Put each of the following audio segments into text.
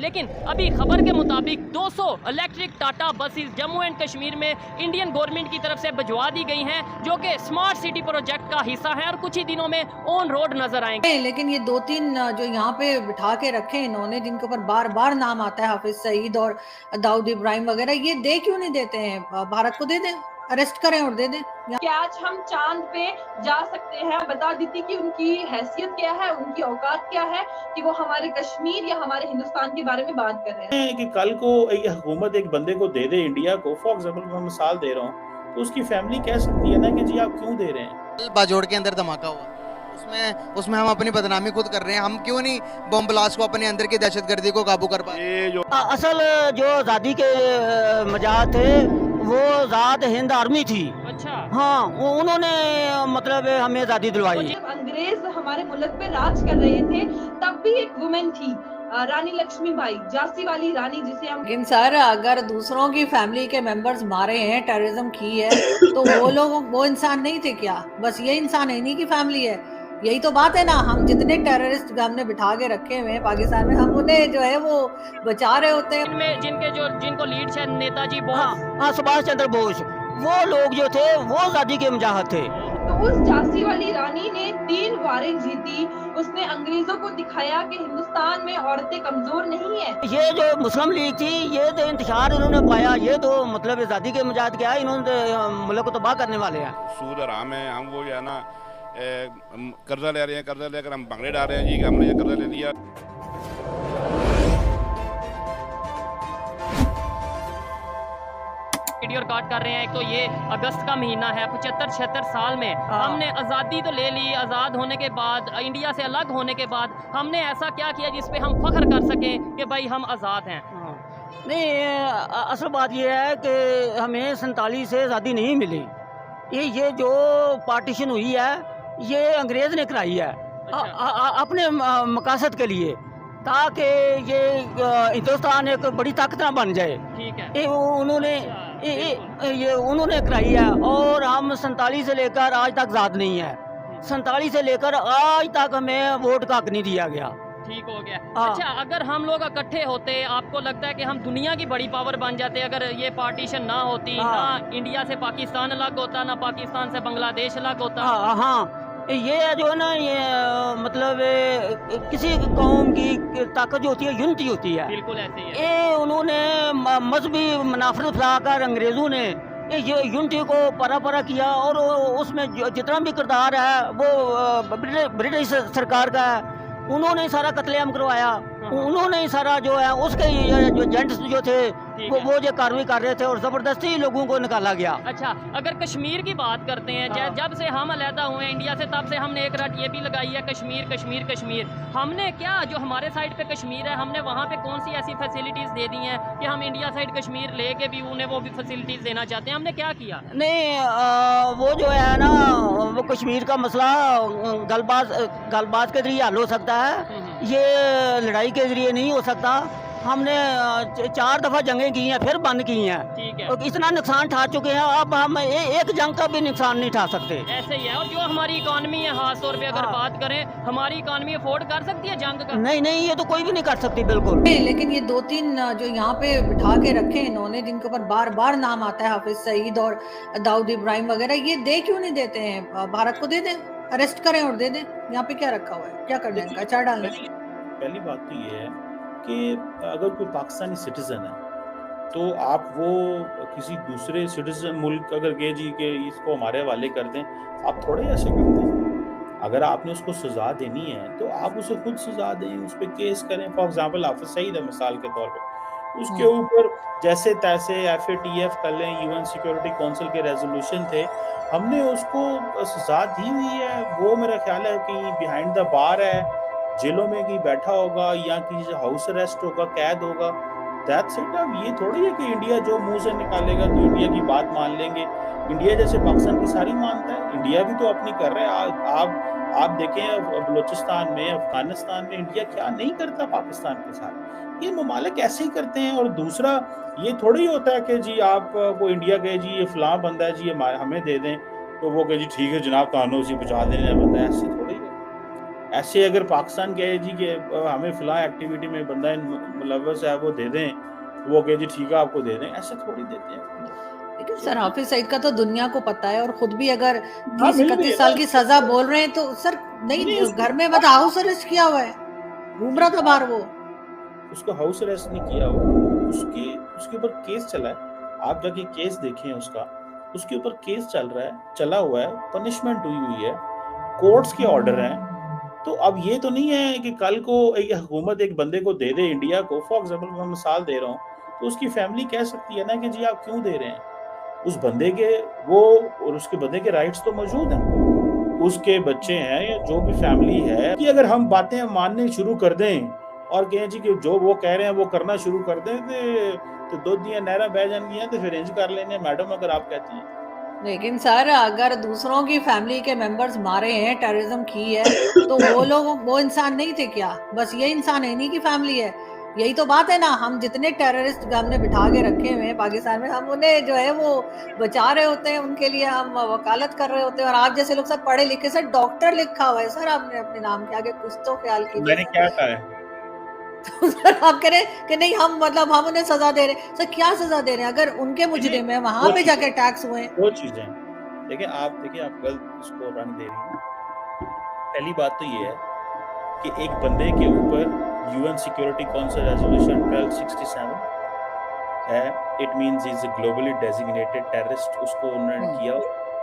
लेकिन अभी खबर के मुताबिक 200 electric Tata buses Jammu and Kashmir में इंडियन गवर्नमेंट की तरफ से भिजवा दी गई हैं, जो कि स्मार्ट सिटी प्रोजेक्ट का हिस्सा है और कुछ ही दिनों में ऑन रोड नजर आएंगे। लेकिन ये दो तीन जो यहाँ पे बिठा के रखे इन्होंने, जिनके ऊपर बार बार नाम आता है, हाफिज सईद और दाऊद इब्राहिम वगैरह, ये दे क्यों नहीं देते हैं? भारत को दे दें, अरेस्ट करें और दे दें। क्या आज हम चांद पे जा सकते हैं? बता देती कि उनकी हैसियत क्या है, उनकी औकात क्या है कि वो हमारे कश्मीर या हमारे हिंदुस्तान के बारे में बात कर रहे हैं। कि कल को हुकूमत एक बंदे को दे दे इंडिया को, फॉर एग्जाम्पल मैं मिसाल दे रहा हूँ, तो उसकी फैमिली कह सकती है ना कि जी आप क्यों दे रहे हैं। बाजोड़ के अंदर धमाका हुआ, उसमें हम अपनी बदनामी खुद कर रहे हैं। हम क्यों नहीं बम ब्लास्ट को, अपने अंदर की दहशतगर्दी को काबू कर पाए? असल जो आज़ादी के मजाज थे वो आज़ाद हिंद आर्मी थी। अच्छा, हाँ, उन्होंने मतलब हमें आज़ादी दिलवाई। जब अंग्रेज हमारे मुल्क पे राज कर रहे थे तब भी एक वुमेन थी, रानी लक्ष्मीबाई, झांसी वाली रानी, जिसे हम। लेकिन सर, अगर दूसरों की फैमिली के मेंबर्स मारे हैं, टेररिज्म की है, तो वो लोग वो इंसान नहीं थे क्या? बस ये इंसान है, इन्हीं की फैमिली है। यही तो बात है ना। हम जितने टेररिस्ट हमने बिठा के रखे हुए हैं पाकिस्तान में, हम उन्हें जो है वो बचा रहे होते हैं। इनमें जिनको लीड शायद नेताजी बोस, हाँ, सुभाष चंद्र बोस, वो लोग जो थे वो आज़ादी के मुजाहिद थे। तो उस झांसी वाली रानी ने 3 वारें जीती। उसने अंग्रेजों को दिखाया कि हिंदुस्तान में औरतें कमजोर नहीं है। ये जो मुस्लिम लीग थी, ये तो इंतशार इन्होंने पाया, ये तो मतलब आज़ादी के मुजाहिद क्या है, इन्होंने मुल्क को तबाह करने वाले हैं। सूद हराम है, हम वो जो है ना कर्जा ले रहे हैं, कर्जा लेकर हम भंगड़े डाल रहे हैं जी कि हमने ये कर्जा ले लिया। वीडियो रिकॉर्ड कर रहे हैं। एक तो ये अगस्त का महीना है, 75-76 साल में हमने आज़ादी तो ले ली। आज़ाद होने के बाद, इंडिया से अलग होने के बाद, हमने ऐसा क्या किया जिस पे हम फख्र कर सकें कि भाई हम आज़ाद हैं? नहीं, असल बात ये है कि हमें 47 से आज़ादी नहीं मिली। ये जो पार्टीशन हुई है ये अंग्रेज़ ने कराई है। अपने मकासद के लिए, ताकि ये हिंदुस्तान एक बड़ी ताकत ना बन जाए। ठीक है, ये उन्होंने कराई है। और हम 47 से लेकर आज तक आज़ाद नहीं है। 47 से लेकर आज तक हमें वोट का हक नहीं दिया गया। ठीक हो गया। अच्छा, अगर हम लोग इकट्ठे होते, आपको लगता है कि हम दुनिया की बड़ी पावर बन जाते? अगर ये पार्टीशन ना होती, ना इंडिया से पाकिस्तान अलग होता, ना पाकिस्तान से बांग्लादेश अलग होता। हाँ, ये जो है ना, ये मतलब किसी कौम की ताकत जो होती है, यूनिटी होती है। बिल्कुल ऐसे ही है। ये उन्होंने मजहबी मुनाफरत फैलाकर अंग्रेज़ों ने ये यूनिटी को परा किया, और उसमें जितना भी किरदार है वो ब्रिटिश सरकार का है। उन्होंने सारा कत्लेआम करवाया, उन्होंने सारा जो है उसके जो एजेंट्स जो थे वो जो कार्रवाई कर रहे थे, और ज़बरदस्ती लोगों को निकाला गया। अच्छा, अगर कश्मीर की बात करते हैं, जब से हम अलहदा हुए इंडिया से, तब से हमने एक रट ये भी लगाई है, कश्मीर कश्मीर कश्मीर। हमने क्या, जो हमारे साइड पे कश्मीर है, हमने वहाँ पे कौन सी ऐसी फैसिलिटीज़ दे दी हैं कि हम इंडिया साइड कश्मीर लेके भी उन्हें वो भी फैसिलिटीज़ देना चाहते हैं? हमने क्या किया? नहीं, वो जो है ना, वो कश्मीर का मसला गलबात के जरिए हल हो सकता है, ये लड़ाई के जरिए नहीं हो सकता। हमने 4 दफ़ा जंगें की हैं, फिर बंद की हैं। ठीक है, और इतना नुकसान उठा चुके हैं, अब हम एक जंग का भी नुकसान नहीं उठा सकते। ऐसे ही है। और जो हमारी इकॉनमी है, खास तौर पे अगर बात करें, हमारी इकॉनमी अफोर्ड कर सकती है जंग का? नहीं, ये तो कोई भी नहीं कर सकती, बिल्कुल। लेकिन ये दो तीन जो यहाँ पे बिठा के रखे इन्होंने, जिनके ऊपर बार बार नाम आता है, हाफिज सईद और दाऊद इब्राहिम वगैरह, ये दे क्यों नहीं देते हैं? भारत को दे दें, अरेस्ट करें और दे दें। यहाँ पे क्या रखा हुआ है? क्या करना है इनका? अचार डालना है? पहली बात तो ये है कि अगर कोई पाकिस्तानी सिटीजन है तो आप वो किसी दूसरे सिटीजन मुल्क अगर कहे जी कि इसको हमारे हवाले कर दें, आप थोड़े ऐसे करते हैं। अगर आपने उसको सजा देनी है तो आप उसे खुद सजा दें, उस पर केस करें। फॉर एग्जाम्पल हाफिज सईद है मिसाल के तौर पे, उसके ऊपर जैसे तैसे FATF कर लें, UN सिक्योरिटी काउंसिल के रेजोल्यूशन थे, हमने उसको सजा दी हुई है। वो मेरा ख्याल है कि बिहाइंड द बार है, जेलों में कहीं बैठा होगा या किसी हाउस अरेस्ट होगा, कैद होगा। That's it. अब ये थोड़ी है कि इंडिया जो मुंह से निकालेगा तो इंडिया की बात मान लेंगे। इंडिया जैसे पाकिस्तान की सारी मानता है, इंडिया भी तो अपनी कर रहा है। आप देखें बलूचिस्तान में, अफगानिस्तान में इंडिया क्या नहीं करता पाकिस्तान के साथ। ये ममालिक ऐसे ही करते हैं। और दूसरा ये थोड़ी होता है कि जी आप वो इंडिया गए, जी ये फलां बंदा है, जी ये हमें दे दें, तो वो कहे जी ठीक है जनाब, कानून उसी पहुँचा देने बंदा है। ऐसे थोड़ी है। ऐसे अगर पाकिस्तान कहे जी कि हमें फ़लाँ एक्टिविटी में बंदा मुलव्वस है वो दे दें, वो कहे जी ठीक है आपको दे दें, ऐसे थोड़ी देते हैं। लेकिन सर हाफिज सईद का तो दुनिया को पता है और खुद भी अगर हाँ, 30 मिल रही है 31 साल ना की सजा बोल रहे हैं तो सर नहीं नहीं उसको घर में मतलब हाउस अरेस्ट किया हुआ है, घूम रहा था बाहर वो। उसको हाउस अरेस्ट नहीं किया वो, उसके उसके ऊपर केस चला है। आप जाके केस देखें उसका, उसके ऊपर केस चल रहा है, चला हुआ है, पनिशमेंट हुई हुई है, कोर्ट्स के ऑर्डर हैं। तो अब ये तो नहीं है कि कल को एक हुकूमत एक बंदे को दे दे इंडिया को, फॉर एग्जाम्पल मैं मिसाल दे रहा हूँ, तो उसकी फैमिली कह सकती है ना कि जी आप क्यों दे रहे हैं? उस बंदे के वो और उसके बंदे के राइट्स तो मौजूद हैं। उसके बच्चे हैं या जो भी फैमिली है कि अगर हम बातें माननी शुरू कर दें और कहें जी कि जो वो कह रहे हैं वो करना शुरू कर दें तो दुध दियां नहरा बह जाएंगी तो फिर इंज कर लेने मैडम अगर आप कहती हैं। लेकिन सर अगर दूसरों की फैमिली के मेंबर्स मारे हैं, टेररिज्म की है, तो वो लोग वो इंसान नहीं थे क्या? बस ये इंसान है नहीं की फैमिली है। यही तो बात है ना, हम जितने टेररिस्ट हमने बिठा के रखे हुए हैं पाकिस्तान में, हम उन्हें जो है वो बचा रहे होते हैं, उनके लिए हम वकालत कर रहे होते हैं। और आप जैसे लोग सर पढ़े लिखे, सर डॉक्टर लिखा हुआ है सर आपने अपने नाम के आगे, कुछ तो ख्याल कीजिए मैंने सर। क्या कहा है? तो सर आप कह रहे हैं कि नहीं हम मतलब हम उन्हें सजा दे रहे हैं, सर क्या सजा दे रहे हैं? अगर उनके मुजरिम है वहां दो पे चीजें जाके टैक्स हुए हैं। दो चीजें देखिए आप गलत इसको रंग दे रही हैं। पहली बात तो ये है कि एक बंदे के ऊपर यूएन सिक्योरिटी काउंसिल रेजोल्यूशन 1267 है, it means is a globally designated terrorist, उसको उन्होंने किया हो,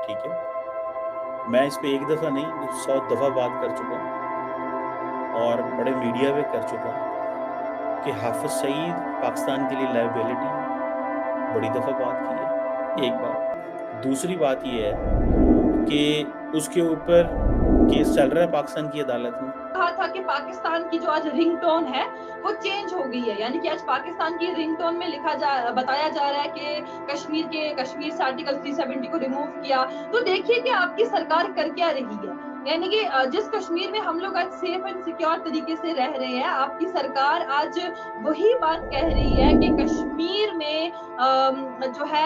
ठीक है। मैं इस पे एक दफ़ा नहीं 100 दफ़ा बात कर चुका हूँ और बड़े मीडिया पे कर चुका हूँ कि हाफिज सईद पाकिस्तान के लिए लायबिलिटी है, बड़ी दफ़ा बात की है, एक बात। दूसरी बात ये है कि उसके ऊपर केस चल रहा है पाकिस्तान की अदालत में। कहा था कि पाकिस्तान की जो आज रिंगटोन है वो चेंज हो गई है, यानी कि आज पाकिस्तान की रिंगटोन में बताया जा रहा है कि कश्मीर से आर्टिकल 370 को रिमूव किया। तो देखिए कि आपकी सरकार कर क्या रही है, यानी कि जिस कश्मीर में हम लोग आज सेफ एंड सिक्योर तरीके से रह रहे हैं, आपकी सरकार आज वही बात कह रही है कि कश्मीर में जो है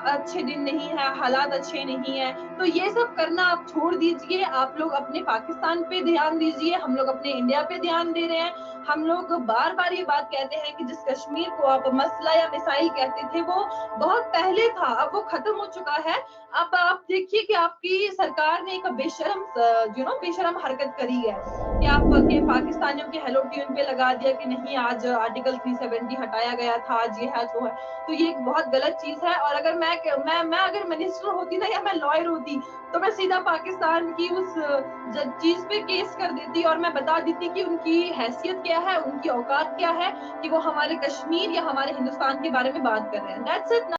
अच्छे दिन नहीं है, हालात अच्छे नहीं है। तो ये सब करना आप छोड़ दीजिए, आप लोग अपने पाकिस्तान पे ध्यान दीजिए, हम लोग अपने इंडिया पे ध्यान दे रहे हैं। हम लोग बार-बार ये बात कहते हैं कि जिस कश्मीर को आप मसला या मिसाइल कहते थे वो बहुत पहले था, अब वो खत्म हो चुका है। अब आप देखिए कि आपकी सरकार ने एक बेशरम हरकत करी है कि आप के पाकिस्तानियों के हेलो ट्यून पे लगा दिया कि नहीं आज आर्टिकल 370 हटाया गया था, आज ये है वो है। तो ये एक बहुत गलत चीज है और अगर मैं अगर मिनिस्टर होती ना या मैं लॉयर होती तो मैं सीधा पाकिस्तान की उस चीज पे केस कर देती और मैं बता देती कि उनकी हैसियत क्या है, उनकी औकात क्या है कि वो हमारे कश्मीर या हमारे हिंदुस्तान के बारे में बात कर रहे हैं। That's it.